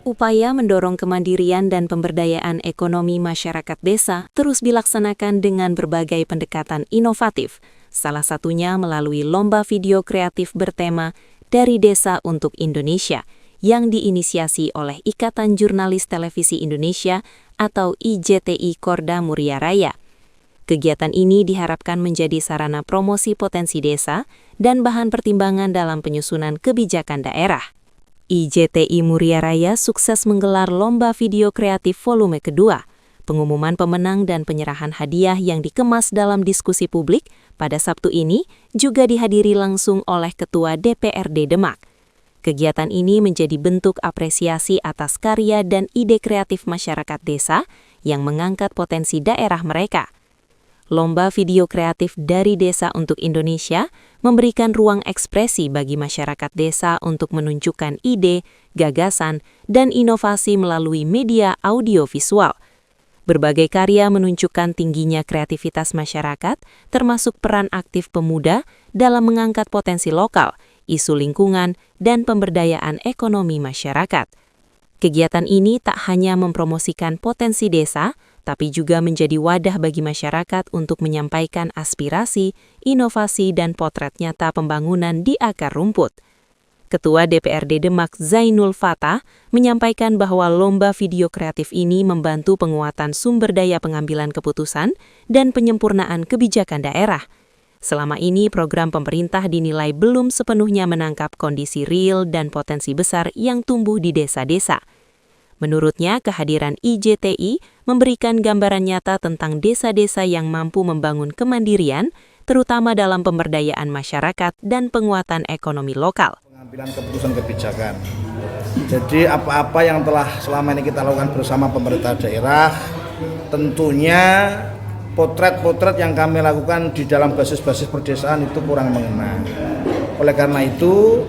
Upaya mendorong kemandirian dan pemberdayaan ekonomi masyarakat desa terus dilaksanakan dengan berbagai pendekatan inovatif, salah satunya melalui lomba video kreatif bertema Dari Desa untuk Indonesia yang diinisiasi oleh Ikatan Jurnalis Televisi Indonesia atau IJTI Korda Muria Raya. Kegiatan ini diharapkan menjadi sarana promosi potensi desa dan bahan pertimbangan dalam penyusunan kebijakan daerah. IJTI Muria Raya sukses menggelar lomba video kreatif volume kedua. Pengumuman pemenang dan penyerahan hadiah yang dikemas dalam diskusi publik pada Sabtu ini juga dihadiri langsung oleh Ketua DPRD Demak. Kegiatan ini menjadi bentuk apresiasi atas karya dan ide kreatif masyarakat desa yang mengangkat potensi daerah mereka. Lomba video kreatif Dari Desa untuk Indonesia memberikan ruang ekspresi bagi masyarakat desa untuk menunjukkan ide, gagasan, dan inovasi melalui media audiovisual. Berbagai karya menunjukkan tingginya kreativitas masyarakat, termasuk peran aktif pemuda dalam mengangkat potensi lokal, isu lingkungan, dan pemberdayaan ekonomi masyarakat. Kegiatan ini tak hanya mempromosikan potensi desa, tapi juga menjadi wadah bagi masyarakat untuk menyampaikan aspirasi, inovasi, dan potret nyata pembangunan di akar rumput. Ketua DPRD Demak Zainul Fatah menyampaikan bahwa lomba video kreatif ini membantu penguatan sumber daya pengambilan keputusan dan penyempurnaan kebijakan daerah. Selama ini program pemerintah dinilai belum sepenuhnya menangkap kondisi real dan potensi besar yang tumbuh di desa-desa. Menurutnya, kehadiran IJTI memberikan gambaran nyata tentang desa-desa yang mampu membangun kemandirian, terutama dalam pemberdayaan masyarakat dan penguatan ekonomi lokal. Pengambilan keputusan kebijakan. Jadi apa-apa yang telah selama ini kita lakukan bersama pemerintah daerah, tentunya potret-potret yang kami lakukan di dalam basis-basis perdesaan itu kurang mengena. Oleh karena itu,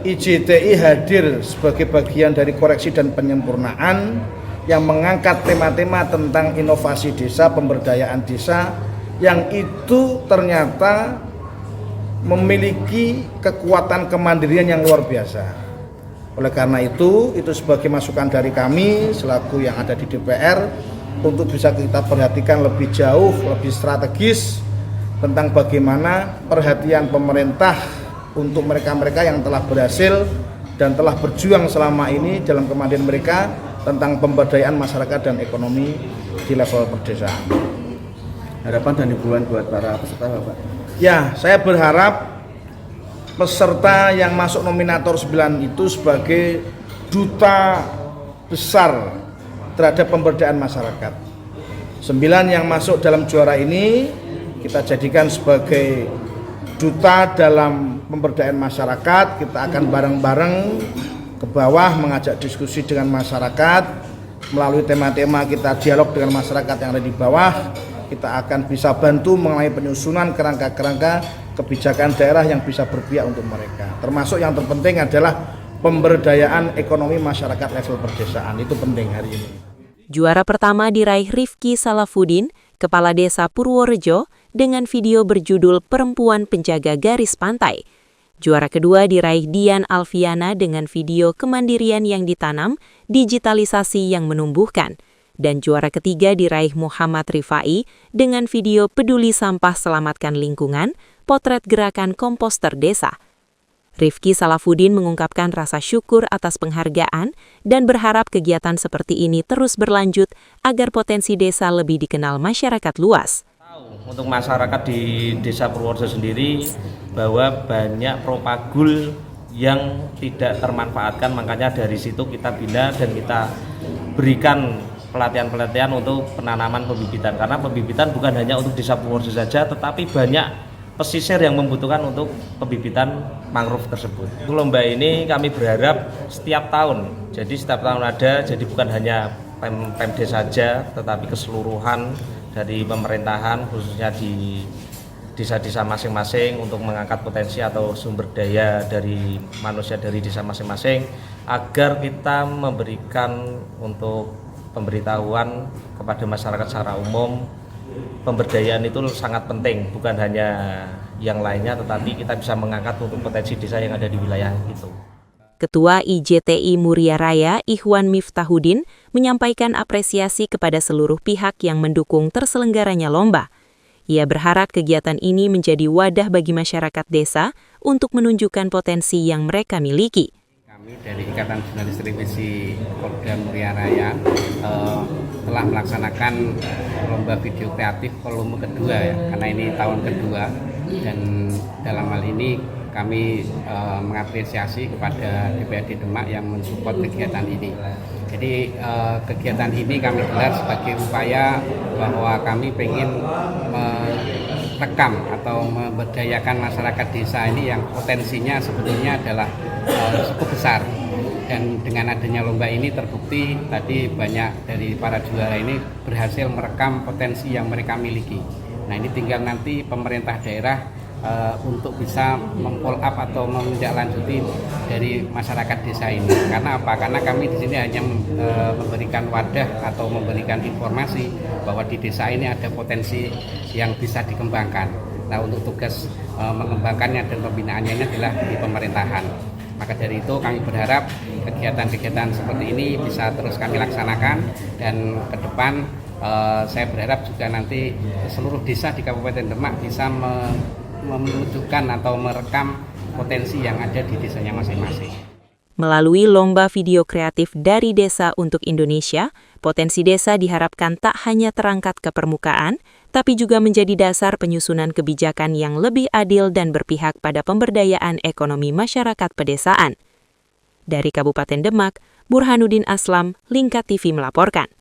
IJTI hadir sebagai bagian dari koreksi dan penyempurnaan yang mengangkat tema-tema tentang inovasi desa, pemberdayaan desa yang itu ternyata memiliki kekuatan kemandirian yang luar biasa. Oleh karena itu sebagai masukan dari kami selaku yang ada di DPR untuk bisa kita perhatikan lebih jauh, lebih strategis tentang bagaimana perhatian pemerintah untuk mereka-mereka yang telah berhasil dan telah berjuang selama ini dalam kemandirian mereka tentang pemberdayaan masyarakat dan ekonomi di level perdesaan. Harapan dan himbauan buat para peserta, Bapak? Ya, saya berharap peserta yang masuk nominator 9 itu sebagai duta besar terhadap pemberdayaan masyarakat. 9 yang masuk dalam juara ini kita jadikan sebagai duta dalam pemberdayaan masyarakat. Kita akan bareng-bareng ke bawah mengajak diskusi dengan masyarakat melalui tema-tema kita dialog dengan masyarakat yang ada di bawah. Kita akan bisa bantu mengenai penyusunan kerangka-kerangka kebijakan daerah yang bisa berpihak untuk mereka. Termasuk yang terpenting adalah pemberdayaan ekonomi masyarakat level perdesaan. Itu penting hari ini. Juara pertama diraih Rifki Salafuddin, Kepala Desa Purworejo, dengan video berjudul Perempuan Penjaga Garis Pantai. Juara kedua diraih Dian Alfiana dengan video Kemandirian yang Ditanam, Digitalisasi yang Menumbuhkan. Dan juara ketiga diraih Muhammad Rifai dengan video Peduli Sampah Selamatkan Lingkungan, Potret Gerakan Komposter Desa. Rifki Salafuddin mengungkapkan rasa syukur atas penghargaan dan berharap kegiatan seperti ini terus berlanjut agar potensi desa lebih dikenal masyarakat luas. Untuk masyarakat di Desa Purworejo sendiri bahwa banyak propagul yang tidak termanfaatkan, makanya dari situ kita bina dan kita berikan pelatihan-pelatihan untuk penanaman pembibitan, karena pembibitan bukan hanya untuk Desa Purworejo saja, tetapi banyak pesisir yang membutuhkan untuk pembibitan mangrove tersebut. Untuk lomba ini kami berharap setiap tahun, jadi setiap tahun ada, jadi bukan hanya Pemd saja, tetapi keseluruhan dari pemerintahan khususnya di desa-desa masing-masing untuk mengangkat potensi atau sumber daya dari manusia dari desa masing-masing agar kita memberikan untuk pemberitahuan kepada masyarakat secara umum. Pemberdayaan itu sangat penting, bukan hanya yang lainnya, tetapi kita bisa mengangkat untuk potensi desa yang ada di wilayah itu. Ketua IJTI Muria Raya Ikhwan Miftahudin menyampaikan apresiasi kepada seluruh pihak yang mendukung terselenggaranya lomba. Ia berharap kegiatan ini menjadi wadah bagi masyarakat desa untuk menunjukkan potensi yang mereka miliki. Kami dari Ikatan Jurnalis Televisi Polda Muria Raya telah melaksanakan lomba video kreatif volume kedua ya, karena ini tahun kedua, dan dalam hal ini kami mengapresiasi kepada DPRD Demak yang mensupport kegiatan ini. Jadi kegiatan ini kami gelar sebagai upaya bahwa kami ingin merekam atau memberdayakan masyarakat desa ini yang potensinya sebetulnya adalah cukup besar. Dan dengan adanya lomba ini terbukti tadi banyak dari para juara ini berhasil merekam potensi yang mereka miliki. Nah, ini tinggal nanti pemerintah daerah untuk bisa mem-follow up atau menindaklanjuti dari masyarakat desa ini. Karena apa? Karena kami di sini hanya memberikan wadah atau memberikan informasi bahwa di desa ini ada potensi yang bisa dikembangkan. Nah, untuk tugas mengembangkannya dan pembinaannya ini adalah di pemerintahan. Maka dari itu kami berharap kegiatan-kegiatan seperti ini bisa terus kami laksanakan, dan ke depan saya berharap juga nanti seluruh desa di Kabupaten Demak bisa menunjukkan atau merekam potensi yang ada di desanya masing-masing. Melalui lomba video kreatif dari desa untuk Indonesia, potensi desa diharapkan tak hanya terangkat ke permukaan, tapi juga menjadi dasar penyusunan kebijakan yang lebih adil dan berpihak pada pemberdayaan ekonomi masyarakat pedesaan. Dari Kabupaten Demak, Burhanuddin Aslam, Lingkat TV melaporkan.